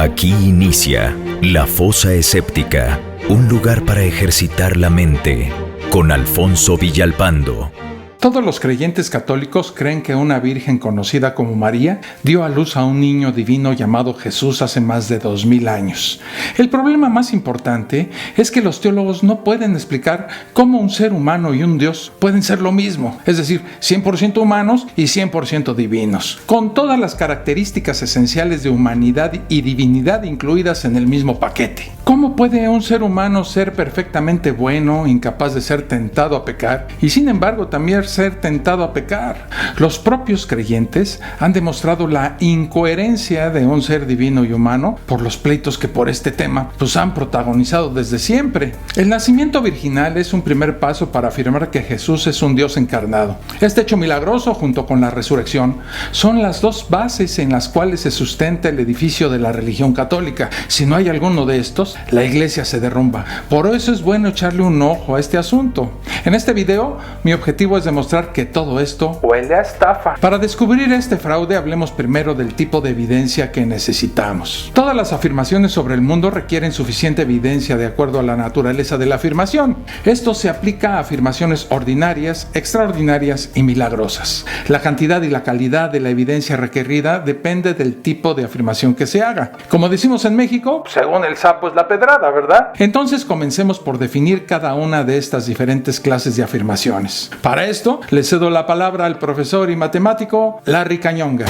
Aquí inicia La Fosa Escéptica, un lugar para ejercitar la mente, con Alfonso Villalpando. Todos los creyentes católicos creen que una virgen conocida como María dio a luz a un niño divino llamado Jesús hace más de 2000 años. El problema más importante es que los teólogos no pueden explicar cómo un ser humano y un Dios pueden ser lo mismo, es decir, 100% humanos y 100% divinos, con todas las características esenciales de humanidad y divinidad incluidas en el mismo paquete. ¿Cómo puede un ser humano ser perfectamente bueno, incapaz de ser tentado a pecar, y sin embargo también ser tentado a pecar? Los propios creyentes han demostrado la incoherencia de un ser divino y humano por los pleitos que por este tema han protagonizado desde siempre. El nacimiento virginal es un primer paso para afirmar que Jesús es un Dios encarnado. Este hecho milagroso, junto con la resurrección, son las dos bases en las cuales se sustenta el edificio de la religión católica. Si no hay alguno de estos, la iglesia se derrumba. Por eso es bueno echarle un ojo a este asunto. En este video, mi objetivo es demostrar que todo esto huele a estafa. Para descubrir este fraude, hablemos primero del tipo de evidencia que necesitamos. Todas las afirmaciones sobre el mundo requieren suficiente evidencia de acuerdo a la naturaleza de la afirmación. Esto se aplica a afirmaciones ordinarias, extraordinarias y milagrosas. La cantidad y la calidad de la evidencia requerida depende del tipo de afirmación que se haga. Como decimos en México, según el sapo es la pedrada, ¿verdad? Entonces comencemos por definir cada una de estas diferentes clases de afirmaciones. Para esto, le cedo la palabra al profesor y matemático Larry Cañonga.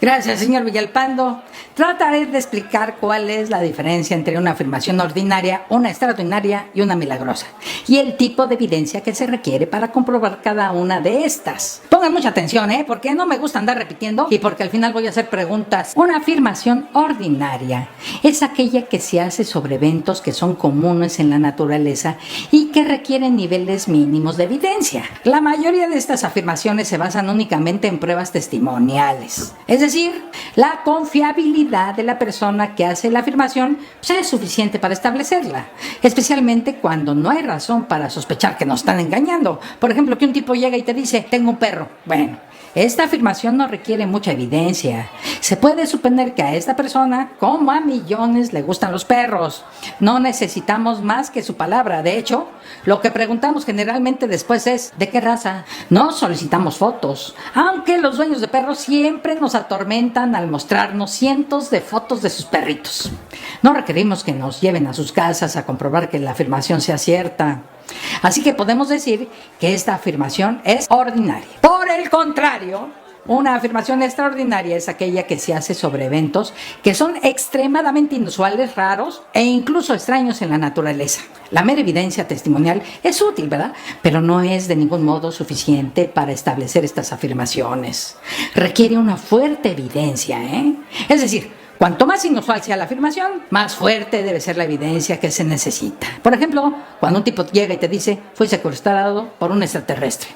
Gracias, señor Villalpando. Trataré de explicar cuál es la diferencia entre una afirmación ordinaria, una extraordinaria y una milagrosa, y el tipo de evidencia que se requiere para comprobar cada una de estas. Pongan mucha atención, porque no me gusta andar repitiendo y porque al final voy a hacer preguntas. Una afirmación ordinaria es aquella que se hace sobre eventos que son comunes en la naturaleza y que requieren niveles mínimos de evidencia. La mayoría de estas afirmaciones se basan únicamente en pruebas testimoniales, es decir, la confiabilidad de la persona que hace la afirmación es suficiente para establecerla, especialmente cuando no hay razón para sospechar que nos están engañando. Por ejemplo, que un tipo llega y te dice, tengo un perro. Bueno, esta afirmación no requiere mucha evidencia. Se puede suponer que a esta persona, como a millones, le gustan los perros. No necesitamos más que su palabra. De hecho, lo que preguntamos generalmente después es, ¿de qué raza? No solicitamos fotos, aunque los dueños de perros siempre nos atormentan al mostrarnos cientos de fotos de sus perritos. No requerimos que nos lleven a sus casas a comprobar que la afirmación sea cierta. Así que podemos decir que esta afirmación es ordinaria. Por el contrario, una afirmación extraordinaria es aquella que se hace sobre eventos que son extremadamente inusuales, raros e incluso extraños en la naturaleza. La mera evidencia testimonial es útil, ¿verdad? Pero no es de ningún modo suficiente para establecer estas afirmaciones. Requiere una fuerte evidencia, Es decir, cuanto más inusual sea la afirmación, más fuerte debe ser la evidencia que se necesita. Por ejemplo, cuando un tipo llega y te dice, fui secuestrado por un extraterrestre.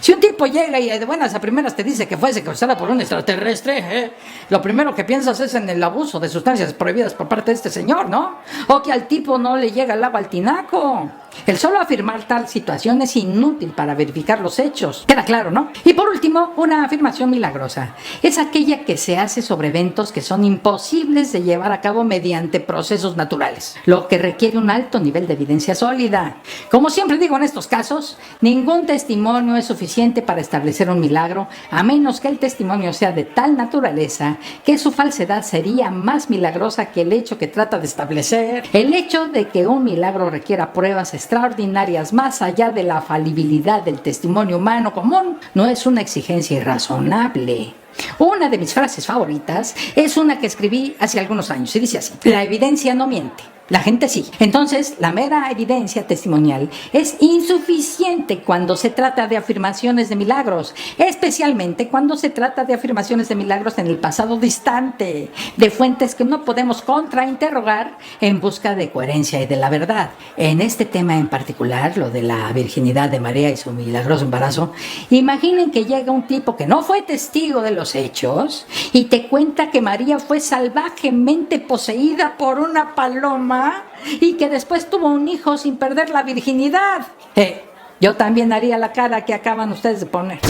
Si un tipo llega y de buenas a primeras te dice que fue secuestrado por un extraterrestre, lo primero que piensas es en el abuso de sustancias prohibidas por parte de este señor, ¿no? O que al tipo no le llega el agua al tinaco. El solo afirmar tal situación es inútil para verificar los hechos. Queda claro, ¿no? Y por último, una afirmación milagrosa es aquella que se hace sobre eventos que son imposibles de llevar a cabo mediante procesos naturales, lo que requiere un alto nivel de evidencia sólida. Como siempre digo en estos casos, ningún testimonio es suficiente para establecer un milagro, a menos que el testimonio sea de tal naturaleza que su falsedad sería más milagrosa que el hecho que trata de establecer. El hecho de que un milagro requiera pruebas extraordinarias más allá de la falibilidad del testimonio humano común no es una exigencia irrazonable. Una de mis frases favoritas es una que escribí hace algunos años y dice así: la evidencia no miente. La gente sí. Entonces, la mera evidencia testimonial es insuficiente cuando se trata de afirmaciones de milagros, especialmente cuando se trata de afirmaciones de milagros en el pasado distante, de fuentes que no podemos contrainterrogar en busca de coherencia y de la verdad. En este tema en particular, lo de la virginidad de María y su milagroso embarazo, imaginen que llega un tipo que no fue testigo de los hechos y te cuenta que María fue salvajemente poseída por una paloma y que después tuvo un hijo sin perder la virginidad. Yo también haría la cara que acaban ustedes de poner.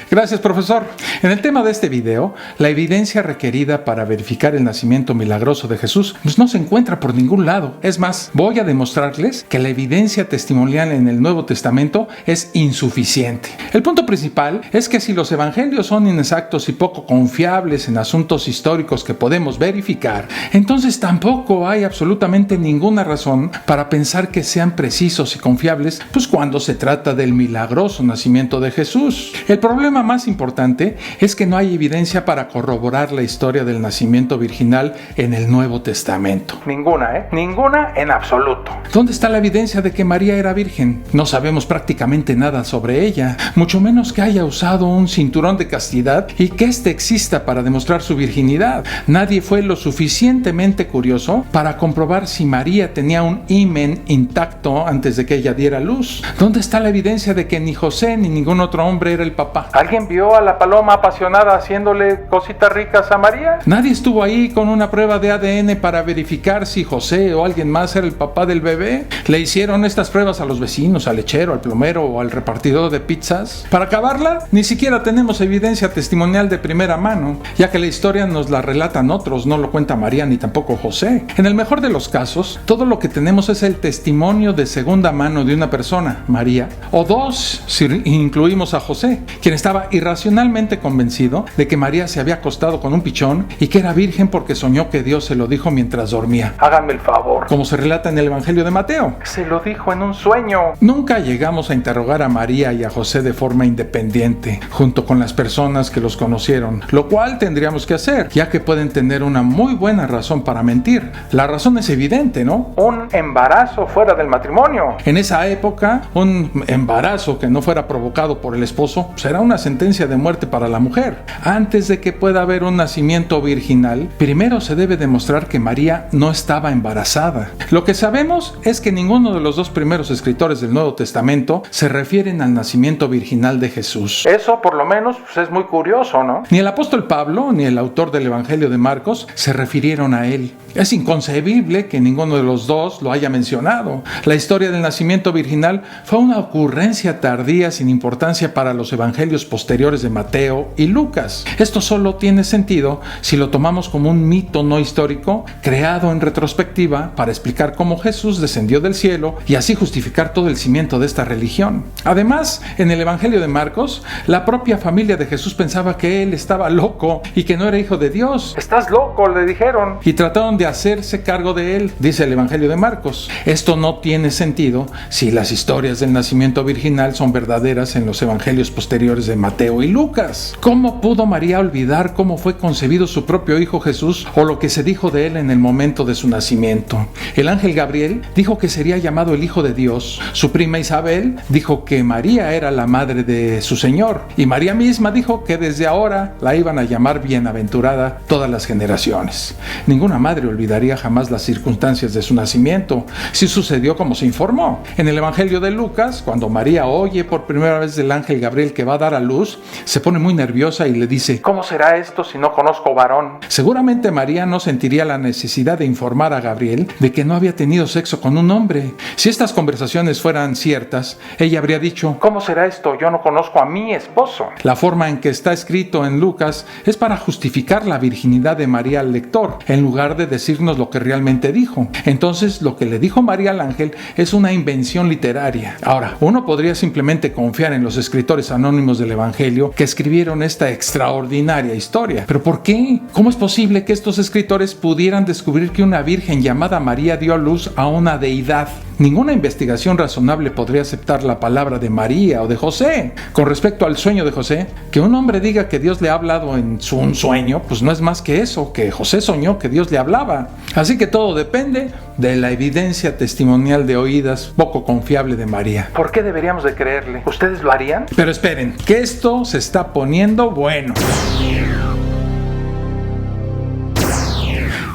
Gracias, profesor. En el tema de este video, la evidencia requerida para verificar el nacimiento milagroso de Jesús pues no se encuentra por ningún lado. Es más, voy a demostrarles que la evidencia testimonial en el Nuevo Testamento es insuficiente. El punto principal es que si los evangelios son inexactos y poco confiables en asuntos históricos que podemos verificar, entonces tampoco hay absolutamente ninguna razón para pensar que sean precisos y confiables, pues cuando se trata del milagroso nacimiento de Jesús. El problema más importante es que no hay evidencia para corroborar la historia del nacimiento virginal en el Nuevo Testamento. Ninguna, Ninguna en absoluto. ¿Dónde está la evidencia de que María era virgen? No sabemos prácticamente nada sobre ella, mucho menos que haya usado un cinturón de castidad y que éste exista para demostrar su virginidad. Nadie fue lo suficientemente curioso para comprobar si María tenía un himen intacto antes de que ella diera luz. ¿Dónde está la evidencia de que ni José ni ningún otro hombre era el papá? ¿Alguien vio a la paloma apasionada haciéndole cositas ricas a María? Nadie estuvo ahí con una prueba de ADN para verificar si José o alguien más era el papá del bebé. ¿Le hicieron estas pruebas a los vecinos, al lechero, al plomero o al repartidor de pizzas? Para acabarla, ni siquiera tenemos evidencia testimonial de primera mano, ya que la historia nos la relatan otros, no lo cuenta María ni tampoco José. En el mejor de los casos, todo lo que tenemos es el testimonio de segunda mano de una persona, María, o dos si incluimos a José, quien estaba irracionalmente convencido de que María se había acostado con un pichón y que era virgen porque soñó que Dios se lo dijo mientras dormía. Háganme el favor. Como se relata en el Evangelio de Mateo. Se lo dijo en un sueño. Nunca llegamos a interrogar a María y a José de forma independiente, junto con las personas que los conocieron, lo cual tendríamos que hacer, ya que pueden tener una muy buena razón para mentir. La razón es evidente, ¿no? Un embarazo fuera del matrimonio. En esa época, un embarazo que no fuera provocado por el esposo será una sentencia de muerte para la mujer. Antes de que pueda haber un nacimiento virginal, primero se debe demostrar que María no estaba embarazada. Lo que sabemos es que ninguno de los dos primeros escritores del Nuevo Testamento se refieren al nacimiento virginal de Jesús. Eso por lo menos es muy curioso, ¿no? Ni el apóstol Pablo ni el autor del Evangelio de Marcos se refirieron a él. Es inconcebible que ninguno de los dos lo haya mencionado. La historia del nacimiento virginal fue una ocurrencia tardía sin importancia para los evangelios posteriores de Mateo y Lucas. Esto solo tiene sentido si lo tomamos como un mito no histórico creado en retrospectiva para explicar cómo Jesús descendió del cielo y así justificar todo el cimiento de esta religión. Además, en el Evangelio de Marcos, la propia familia de Jesús pensaba que él estaba loco y que no era hijo de Dios. «Estás loco», le dijeron, y trataron de hacerse cargo de él, dice el Evangelio de Marcos. Esto no tiene sentido si las historias del nacimiento virginal son verdaderas en los evangelios posteriores de Mateo y Lucas. ¿Cómo pudo María olvidar cómo fue concebido su propio hijo Jesús o lo que se dijo de él en el momento de su nacimiento? El ángel Gabriel dijo que sería llamado el Hijo de Dios. Su prima Isabel dijo que María era la madre de su Señor. Y María misma dijo que desde ahora la iban a llamar bienaventurada todas las generaciones. Ninguna madre olvidaría jamás las circunstancias de su nacimiento, si sucedió como se informó. En el Evangelio de Lucas, cuando María oye por primera vez del ángel Gabriel que va a dar a luz, se pone muy nerviosa y le dice: «¿Cómo será esto si no conozco varón?». Seguramente María no sentiría la necesidad de informar a Gabriel de que no había tenido sexo con un hombre. Si estas conversaciones fueran ciertas, ella habría dicho: «¿Cómo será esto? Yo no conozco a mi esposo». La forma en que está escrito en Lucas es para justificar la virginidad de María al lector, en lugar de decirnos lo que realmente dijo. Entonces, lo que le dijo María al ángel es una invención literaria. Ahora, uno podría simplemente confiar en los escritores anónimos del Evangelio que escribieron esta extraordinaria historia. ¿Pero por qué? ¿Cómo es posible que estos escritores pudieran descubrir que una virgen llamada María dio a luz a una deidad? Ninguna investigación razonable podría aceptar la palabra de María o de José. Con respecto al sueño de José, que un hombre diga que Dios le ha hablado en un sueño, pues no es más que eso, que José soñó que Dios le hablaba. Así que todo depende de la evidencia testimonial de oídas poco confiable de María. ¿Por qué deberíamos de creerle? ¿Ustedes lo harían? Pero esperen, que esto se está poniendo bueno.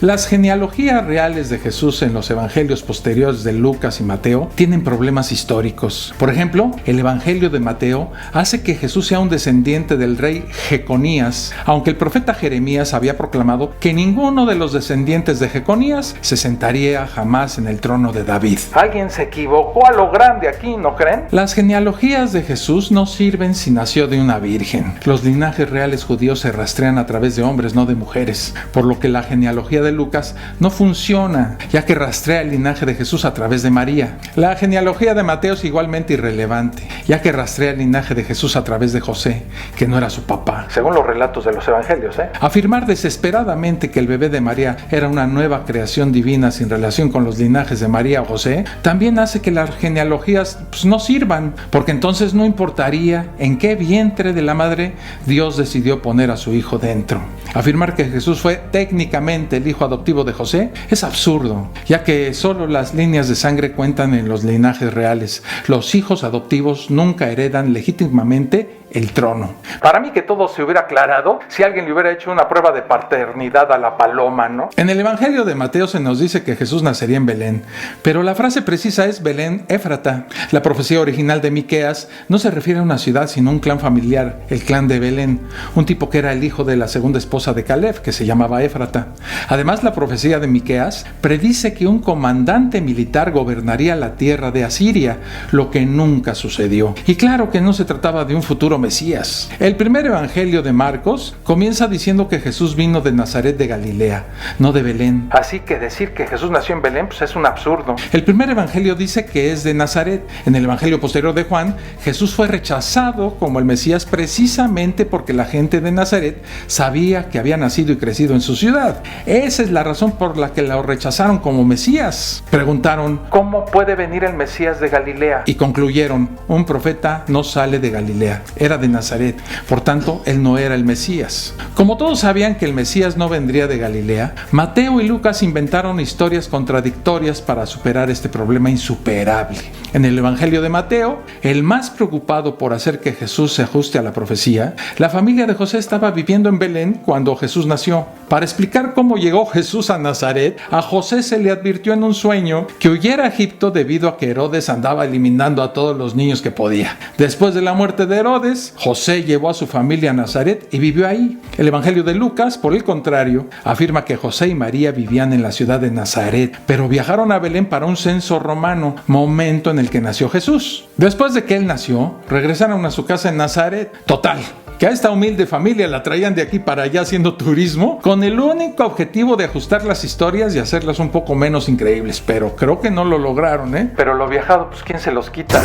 Las genealogías reales de Jesús en los evangelios posteriores de Lucas y Mateo tienen problemas históricos. Por ejemplo, el evangelio de Mateo hace que Jesús sea un descendiente del rey Jeconías, aunque el profeta Jeremías había proclamado que ninguno de los descendientes de Jeconías se sentaría jamás en el trono de David. Alguien se equivocó a lo grande aquí, ¿no creen? Las genealogías de Jesús no sirven si nació de una virgen. Los linajes reales judíos se rastrean a través de hombres, no de mujeres, por lo que la genealogía de Lucas no funciona, ya que rastrea el linaje de Jesús a través de María. La genealogía de Mateo es igualmente irrelevante, ya que rastrea el linaje de Jesús a través de José, que no era su papá, según los relatos de los evangelios. Afirmar desesperadamente que el bebé de María era una nueva creación divina sin relación con los linajes de María o José, también hace que las genealogías no sirvan, porque entonces no importaría en qué vientre de la madre Dios decidió poner a su hijo dentro. Afirmar que Jesús fue técnicamente el hijo adoptivo de José es absurdo, ya que solo las líneas de sangre cuentan en los linajes reales. Los hijos adoptivos nunca heredan legítimamente el trono. Para mí que todo se hubiera aclarado si alguien le hubiera hecho una prueba de paternidad a la paloma, ¿no? En el evangelio de Mateo se nos dice que Jesús nacería en Belén, pero la frase precisa es Belén Éfrata. La profecía original de Miqueas no se refiere a una ciudad sino a un clan familiar, el clan de Belén, un tipo que era el hijo de la segunda esposa de Caleb, que se llamaba Éfrata. Además, la profecía de Miqueas predice que un comandante militar gobernaría la tierra de Asiria, lo que nunca sucedió. Y claro que no se trataba de un futuro Mesías. El primer evangelio de Marcos comienza diciendo que Jesús vino de Nazaret de Galilea, no de Belén. Así que decir que Jesús nació en Belén es un absurdo. El primer evangelio dice que es de Nazaret. En el evangelio posterior de Juan, Jesús fue rechazado como el Mesías precisamente porque la gente de Nazaret sabía que había nacido y crecido en su ciudad. Esa es la razón por la que lo rechazaron como Mesías. Preguntaron, ¿cómo puede venir el Mesías de Galilea? Y concluyeron, un profeta no sale de Galilea. Era de Nazaret, por tanto, él no era el Mesías. Como todos sabían que el Mesías no vendría de Galilea, Mateo y Lucas inventaron historias contradictorias para superar este problema insuperable. En el Evangelio de Mateo, el más preocupado por hacer que Jesús se ajuste a la profecía, la familia de José estaba viviendo en Belén cuando Jesús nació. Para explicar cómo llegó Jesús a Nazaret, a José se le advirtió en un sueño que huyera a Egipto debido a que Herodes andaba eliminando a todos los niños que podía. Después de la muerte de Herodes, José llevó a su familia a Nazaret y vivió ahí. El Evangelio de Lucas, por el contrario, afirma que José y María vivían en la ciudad de Nazaret, pero viajaron a Belén para un censo romano, momento en el que nació Jesús. Después de que él nació, regresaron a su casa en Nazaret. Total, que a esta humilde familia la traían de aquí para allá haciendo turismo, con el único objetivo de ajustar las historias y hacerlas un poco menos increíbles, pero creo que no lo lograron, Pero lo viajado, ¿quién se los quita?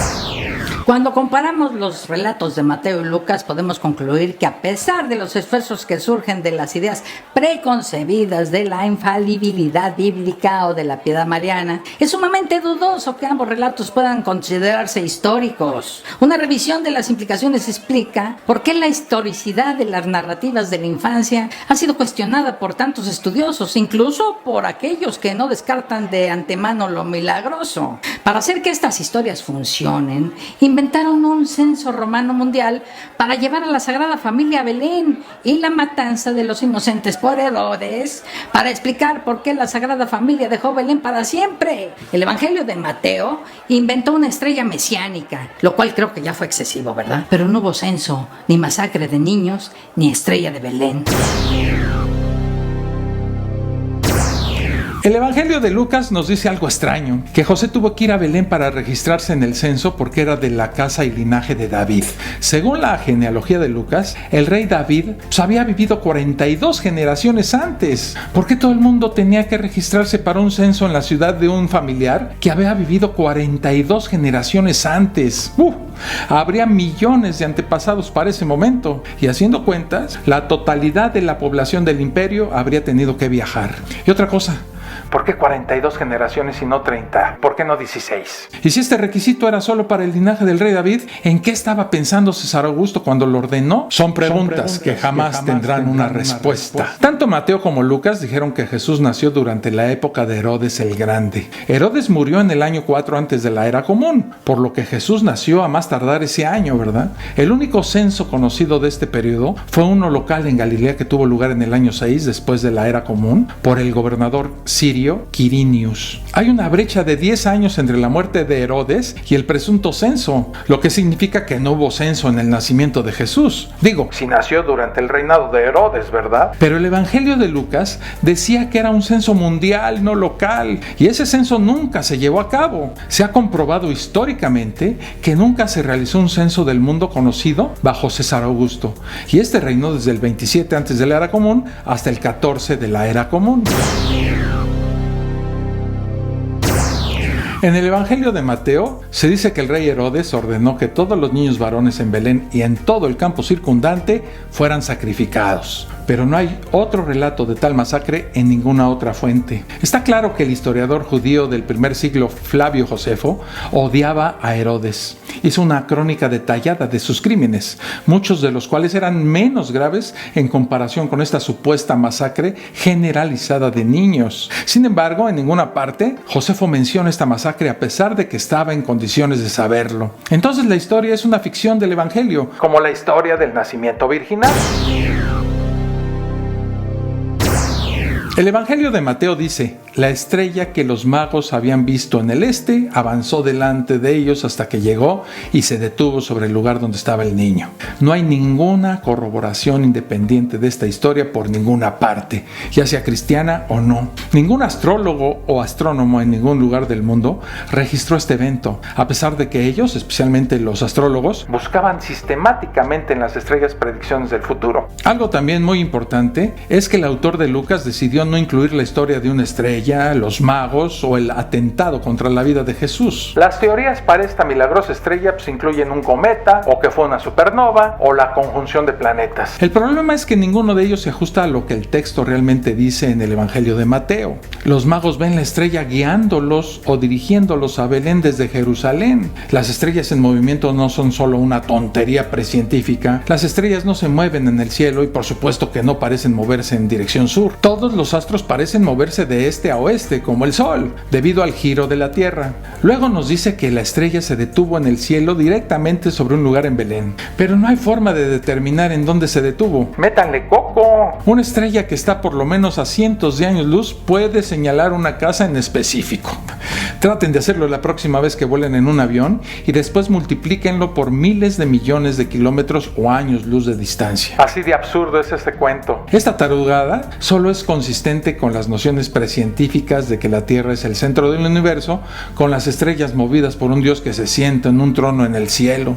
Cuando comparamos los relatos de Mateo y Lucas, podemos concluir que a pesar de los esfuerzos que surgen de las ideas preconcebidas de la infalibilidad bíblica o de la piedad mariana, es sumamente dudoso que ambos relatos puedan considerarse históricos. Una revisión de las implicaciones explica por qué la historicidad de las narrativas de la infancia ha sido cuestionada por tantos estudiosos, incluso por aquellos que no descartan de antemano lo milagroso. Para hacer que estas historias funcionen, inventaron un censo romano mundial para llevar a la Sagrada Familia a Belén y la matanza de los inocentes por Herodes para explicar por qué la Sagrada Familia dejó Belén para siempre. El Evangelio de Mateo inventó una estrella mesiánica, lo cual creo que ya fue excesivo, ¿verdad? Pero no hubo censo, ni masacre de niños, ni estrella de Belén. El Evangelio de Lucas nos dice algo extraño, que José tuvo que ir a Belén para registrarse en el censo porque era de la casa y linaje de David. Según la genealogía de Lucas, el rey David había vivido 42 generaciones antes. ¿Por qué todo el mundo tenía que registrarse para un censo en la ciudad de un familiar que había vivido 42 generaciones antes? Habría millones de antepasados para ese momento, y haciendo cuentas, la totalidad de la población del imperio habría tenido que viajar. Y otra cosa, ¿Por qué 42 generaciones y no 30? ¿Por qué no 16? Y si este requisito era solo para el linaje del rey David, ¿en qué estaba pensando César Augusto cuando lo ordenó? Son preguntas que jamás tendrán una respuesta. Tanto Mateo como Lucas dijeron que Jesús nació durante la época de Herodes el Grande. Herodes murió en el año 4 antes de la era común, por lo que Jesús nació a más tardar ese año, ¿verdad? El único censo conocido de este periodo fue uno local en Galilea que tuvo lugar en el año 6 después de la era común por el gobernador sirio Quirinius. Hay una brecha de 10 años entre la muerte de Herodes y el presunto censo, lo que significa que no hubo censo en el nacimiento de Jesús. Digo, si nació durante el reinado de Herodes, ¿verdad? Pero el Evangelio de Lucas decía que era un censo mundial, no local, y ese censo nunca se llevó a cabo. Se ha comprobado históricamente que nunca se realizó un censo del mundo conocido bajo César Augusto, y este reinó desde el 27 antes de la era común hasta el 14 de la era común. En el Evangelio de Mateo se dice que el rey Herodes ordenó que todos los niños varones en Belén y en todo el campo circundante fueran sacrificados. Pero no hay otro relato de tal masacre en ninguna otra fuente. Está claro que el historiador judío del primer siglo Flavio Josefo odiaba a Herodes. Hizo una crónica detallada de sus crímenes, muchos de los cuales eran menos graves en comparación con esta supuesta masacre generalizada de niños. Sin embargo, en ninguna parte Josefo menciona esta masacre a pesar de que estaba en condiciones de saberlo. Entonces la historia es una ficción del Evangelio, como la historia del nacimiento virginal. El Evangelio de Mateo dice: la estrella que los magos habían visto en el este avanzó delante de ellos hasta que llegó y se detuvo sobre el lugar donde estaba el niño. No hay ninguna corroboración independiente de esta historia por ninguna parte, ya sea cristiana o no. Ningún astrólogo o astrónomo en ningún lugar del mundo registró este evento, a pesar de que ellos, especialmente los astrólogos, buscaban sistemáticamente en las estrellas predicciones del futuro. Algo también muy importante es que el autor de Lucas decidió no incluir la historia de una estrella, los magos o el atentado contra la vida de Jesús. Las teorías para esta milagrosa estrella incluyen un cometa, o que fue una supernova, o la conjunción de planetas. El problema es que ninguno de ellos se ajusta a lo que el texto realmente dice en el Evangelio de Mateo. Los magos ven la estrella guiándolos o dirigiéndolos a Belén desde Jerusalén. Las estrellas en movimiento no son solo una tontería precientífica. Las estrellas no se mueven en el cielo y por supuesto que no parecen moverse en dirección sur. Todos los astros parecen moverse de este a oeste, como el Sol, debido al giro de la Tierra. Luego nos dice que la estrella se detuvo en el cielo directamente sobre un lugar en Belén, pero no hay forma de determinar en dónde se detuvo. ¡Métanle coco! Una estrella que está por lo menos a cientos de años luz puede señalar una casa en específico. Traten de hacerlo la próxima vez que vuelen en un avión y después multiplíquenlo por miles de millones de kilómetros o años luz de distancia. Así de absurdo es este cuento. Esta tarugada solo es consistente con las nociones precientíficas de que la Tierra es el centro del universo, con las estrellas movidas por un Dios que se sienta en un trono en el cielo.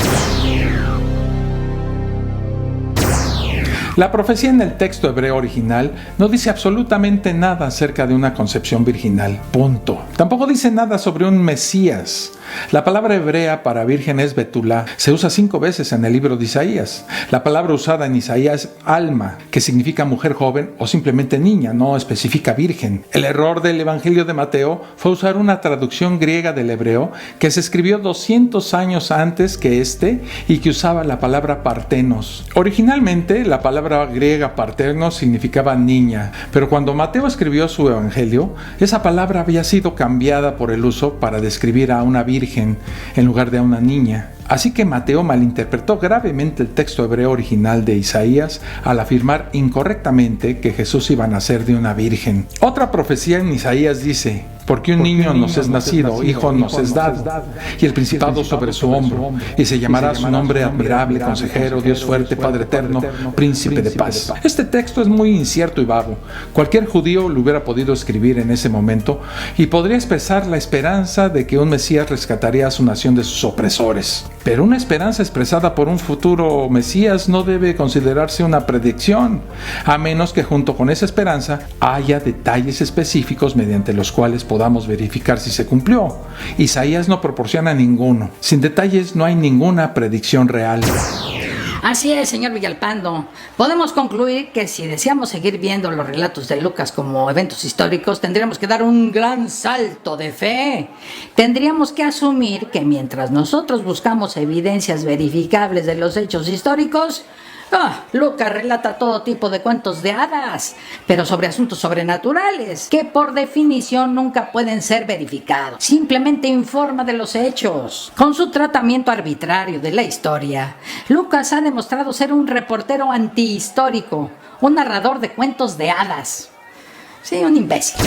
La profecía en el texto hebreo original no dice absolutamente nada acerca de una concepción virginal. Punto. Tampoco dice nada sobre un Mesías. La palabra hebrea para virgen es betulá. Se usa 5 veces en el libro de Isaías. La palabra usada en Isaías es alma, que significa mujer joven o simplemente niña, no especifica virgen. El error del Evangelio de Mateo fue usar una traducción griega del hebreo que se escribió 200 años antes que este y que usaba la palabra partenos. Originalmente, la palabra griega partenos significaba niña, pero cuando Mateo escribió su Evangelio, esa palabra había sido cambiada por el uso para describir a una virgen en lugar de a una niña. Así que Mateo malinterpretó gravemente el texto hebreo original de Isaías al afirmar incorrectamente que Jesús iba a nacer de una virgen. Otra profecía en Isaías dice: porque un niño nos es nacido, hijo nos es dado, y el principado sobre su hombro, y se llamará su nombre admirable, consejero, Dios fuerte, Padre eterno, príncipe de paz. Este texto es muy incierto y vago. Cualquier judío lo hubiera podido escribir en ese momento y podría expresar la esperanza de que un Mesías rescataría a su nación de sus opresores. Pero una esperanza expresada por un futuro Mesías no debe considerarse una predicción, a menos que junto con esa esperanza haya detalles específicos mediante los cuales podamos verificar si se cumplió. Isaías no proporciona ninguno. Sin detalles no hay ninguna predicción real. Así es, señor Villalpando. Podemos concluir que si deseamos seguir viendo los relatos de Lucas como eventos históricos, tendríamos que dar un gran salto de fe. Tendríamos que asumir que mientras nosotros buscamos evidencias verificables de los hechos históricos, Lucas relata todo tipo de cuentos de hadas, pero sobre asuntos sobrenaturales, que por definición nunca pueden ser verificados. Simplemente informa de los hechos. Con su tratamiento arbitrario de la historia, Lucas ha demostrado ser un reportero antihistórico, un narrador de cuentos de hadas. Sí, un imbécil.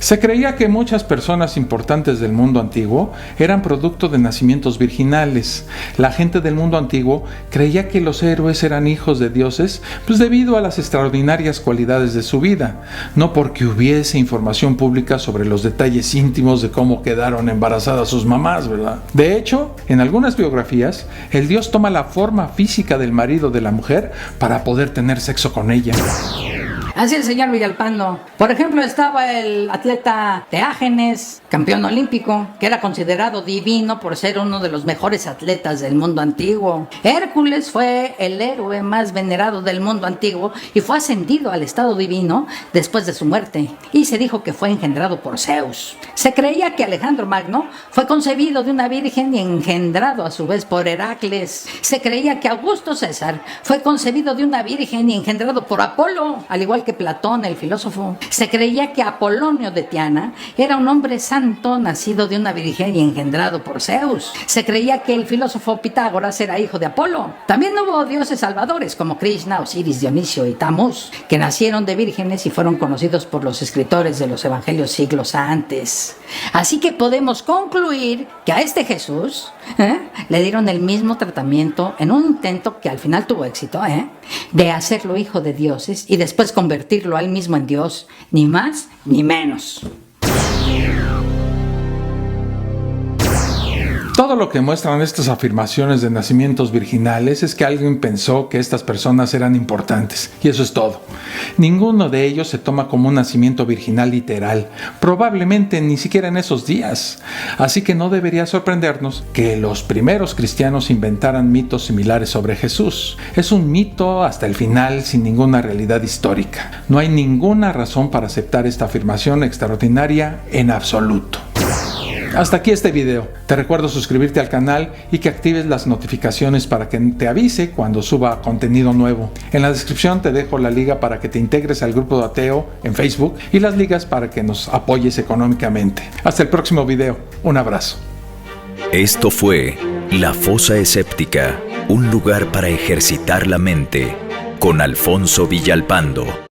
Se creía que muchas personas importantes del mundo antiguo eran producto de nacimientos virginales. La gente del mundo antiguo creía que los héroes eran hijos de dioses, pues debido a las extraordinarias cualidades de su vida, no porque hubiese información pública sobre los detalles íntimos de cómo quedaron embarazadas sus mamás, ¿verdad? De hecho, en algunas biografías, el dios toma la forma física del marido de la mujer para poder tener sexo con ella. Así es, señor Villalpando. Por ejemplo, estaba el atleta Teágenes, campeón olímpico, que era considerado divino por ser uno de los mejores atletas del mundo antiguo. Hércules fue el héroe más venerado del mundo antiguo y fue ascendido al estado divino después de su muerte. Y se dijo que fue engendrado por Zeus. Se creía que Alejandro Magno fue concebido de una virgen y engendrado a su vez por Heracles. Se creía que Augusto César fue concebido de una virgen y engendrado por Apolo, al igual que Platón, el filósofo. Se creía que Apolonio de Tiana era un hombre santo nacido de una virgen y engendrado por Zeus. Se creía que el filósofo Pitágoras era hijo de Apolo. También hubo dioses salvadores como Krishna, Osiris, Dionisio y Tamuz, que nacieron de vírgenes y fueron conocidos por los escritores de los evangelios siglos antes. Así que podemos concluir que a este Jesús le dieron el mismo tratamiento en un intento que al final tuvo éxito, de hacerlo hijo de dioses y después convertirlo a él mismo en Dios, ni más ni menos. Todo lo que muestran estas afirmaciones de nacimientos virginales es que alguien pensó que estas personas eran importantes, y eso es todo. Ninguno de ellos se toma como un nacimiento virginal literal, probablemente ni siquiera en esos días. Así que no debería sorprendernos que los primeros cristianos inventaran mitos similares sobre Jesús. Es un mito hasta el final sin ninguna realidad histórica. No hay ninguna razón para aceptar esta afirmación extraordinaria en absoluto. Hasta aquí este video. Te recuerdo suscribirte al canal y que actives las notificaciones para que te avise cuando suba contenido nuevo. En la descripción te dejo la liga para que te integres al grupo de Ateo en Facebook y las ligas para que nos apoyes económicamente. Hasta el próximo video. Un abrazo. Esto fue La Fosa Escéptica, un lugar para ejercitar la mente, con Alfonso Villalpando.